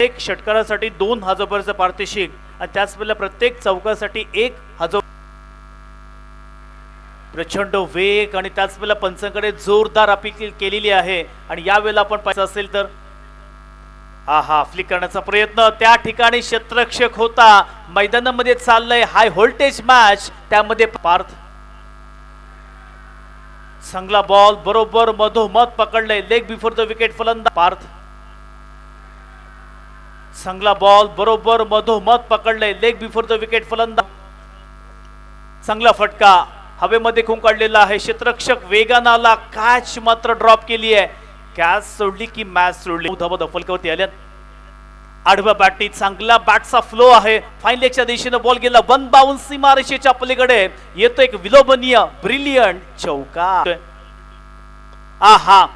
प्रत्येक षटकारासाठी 2 हजाराचं पारितोषिक आणि त्याच वेळेला प्रत्येक चौकासाठी 1,000. प्रचंड वेग आणि त्याच वेळेला पंचांकडे जोरदार अपील केलेली आहे आणि यावेळेला आपण पाहायचं असेल तर फ्लिक करण्याचा प्रयत्न त्या ठिकाणी क्षेत्ररक्षक होता. मैदानामध्ये चाललंय हाय व्होल्टेज मॅच, त्यामध्ये पार्थ चांगला बॉल बरोबर मधोमध पकडलंय लेग बिफोर द विकेट फलंदाज पार्थ. चांगला बॉल बरोबर मधोमध पकडलंय लेग बिफोर द विकेट फलंदाज. चांगला फटका हवेमध्ये खून काढलेला आहे. क्षेत्ररक्षक वेगानं आला, कॅच मात्र ड्रॉप केली आहे. कॅच सोडली की मॅच सोडली. धावा फलकावरती आल्या. आडव्या बॅटनी चांगला बॅटचा फ्लो आहे. फाईन लेगच्या दिशेने बॉल गेला, वन बाउन्स सीमारेषेच्या पलीकडे येतो एक विलोभनीय ब्रिलियंट चौकार.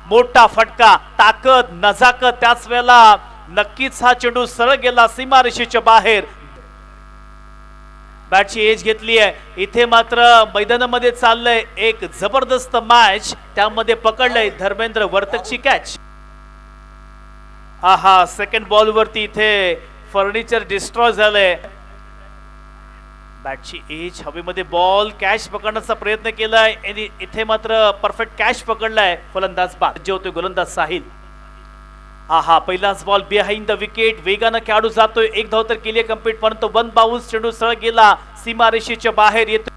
मोठा फटका, ताकद नजाकत, त्याच वेळेला नक्कीच हा चेंडू सरळ गेला सीमारेषेच्या बाहेर. बॅटची एज घेतली आहे. इथे मात्र मैदानामध्ये चाललंय एक जबरदस्त मॅच, त्यामध्ये पकडलंय धर्मेंद्र वर्तकची कॅच. सेकंड बॉल वरती इथे फर्निचर डिस्ट्रॉय झालंय. बॅटची एज हवेमध्ये बॉल कॅच पकडण्याचा प्रयत्न केलाय, इथे मात्र परफेक्ट कॅच पकडलाय फलंदाज बाद जे होते गोलंदाज साहिल. पहिलाच बॉल बिहाइंड द विकेट, वेगानं खेळाडू जातोय. एक धाव तर केली कंप्लीट, परंतु वन बाउन्स चेंडू सरळ गेला सीमारेषेच्या बाहेर येतो.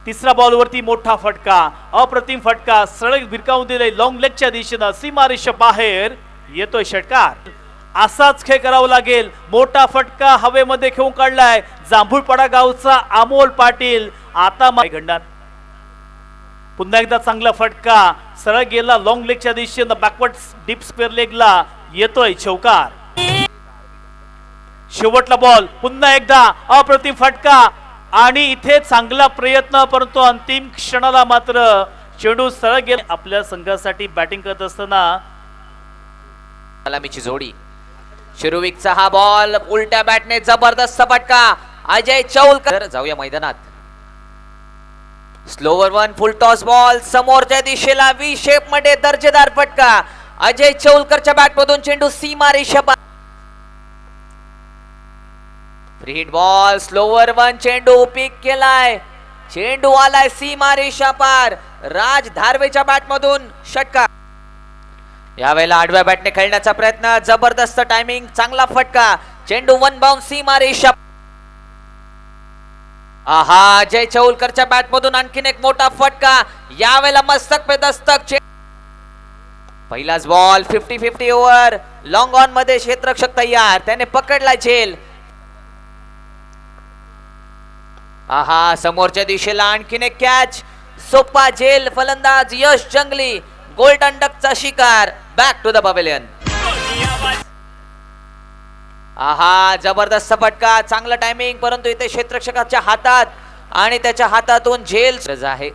तिसरा बॉल वरती मोठा फटका, अप्रतिम फटका, सरळ भिरकावून दिले लॉंग लेगच्या दिशेनं सीमारेषेच्या बाहेर येतोय षटकार. असाच खेळ करावा लागेल. मोठा फटका हवेमध्ये खेळून काढलाय जांभूळपाडा गावचा अमोल पाटील. आता घडणार पुन्हा एकदा चांगला फटका, सरळ गेला लॉंग लेगच्या दिशेनं बॅकवर्ड डीप स्क्वेअर लेगला येतोय चौकार. शेवटला बॉल, पुन्हा एकदा अप्रतिम फटका आणि इथे चांगला प्रयत्न, परंतु अंतिम क्षणाला मात्र चेंडू सरळ गेला. आपल्या संघासाठी बॅटिंग करत असताना सलामीची जोडी. शिरुविकचा हा बॉल उलट्या बॅटने जबरदस्त फटका. अजय चौलकर जाऊया मैदानात. स्लोवर वन, फुल टॉस बॉल समोरच्या दिशेला व्ही शेप मध्ये दर्जेदार फटका. अजय चौलकरच्या बॅट मधून चेंडू सीमारेषा. Free hit ball, slower one, चेंडू पिक केलाय, चेंडू आलाय सीमारेषा पार. राज धारवेच्या बॅट मधून षटकार. यावेळेला आडव्या बॅटने खेळण्याचा प्रयत्न, जबरदस्त टायमिंग, चांगला फटका, चेंडू वन बाउन्स सीमारेषा. अजय चौलकरच्या बॅट मधून आणखीन एक मोठा फटका. यावेळेला मस्तक पे दस्तक. पहिलाच बॉल 50-50 ओव्हर. लॉंग ऑन मध्ये क्षेत्ररक्षक तयार, त्याने पकडला झेल. समोरच्या दिशेला आणखीन एक कॅच, सोपा झेल. फलंदाज यश जंगली गोल्डन डकचा शिकार. Back to the pavilion. जबरदस्त फटका, चांगला टायमिंग, परंतु इथे क्षेत्ररक्षकाच्या हातात आणि त्याच्या हातातून झेल आहे.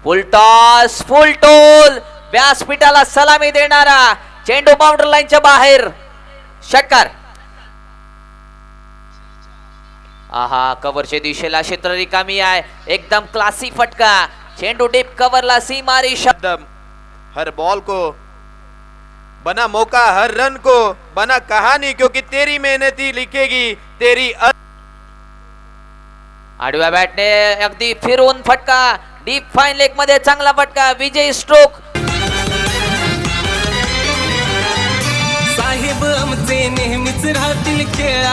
फुल टॉस, फुल टोल, व्यासपीठाला सलामी देणारा चेंडू बाउंड्री लाईनच्या बाहेर षटकार. कव्हरच्या दिशेला क्षेत्र रिकामी आहे. एकदम क्लासी फटका, चेंडू डीप कवरला सीमारी शब्द. हर बॉल को बना मौका, हर रन को बना कहानी, क्योंकि तेरी मेहनती लिखेगी तेरी. आडव्या बॅटने अगदी फिरून फटका, डीप फाईन लेग मध्ये चांगला फटका, विजयी स्ट्रोक. साहेब आमचे नेहमीच राहतील खेळ.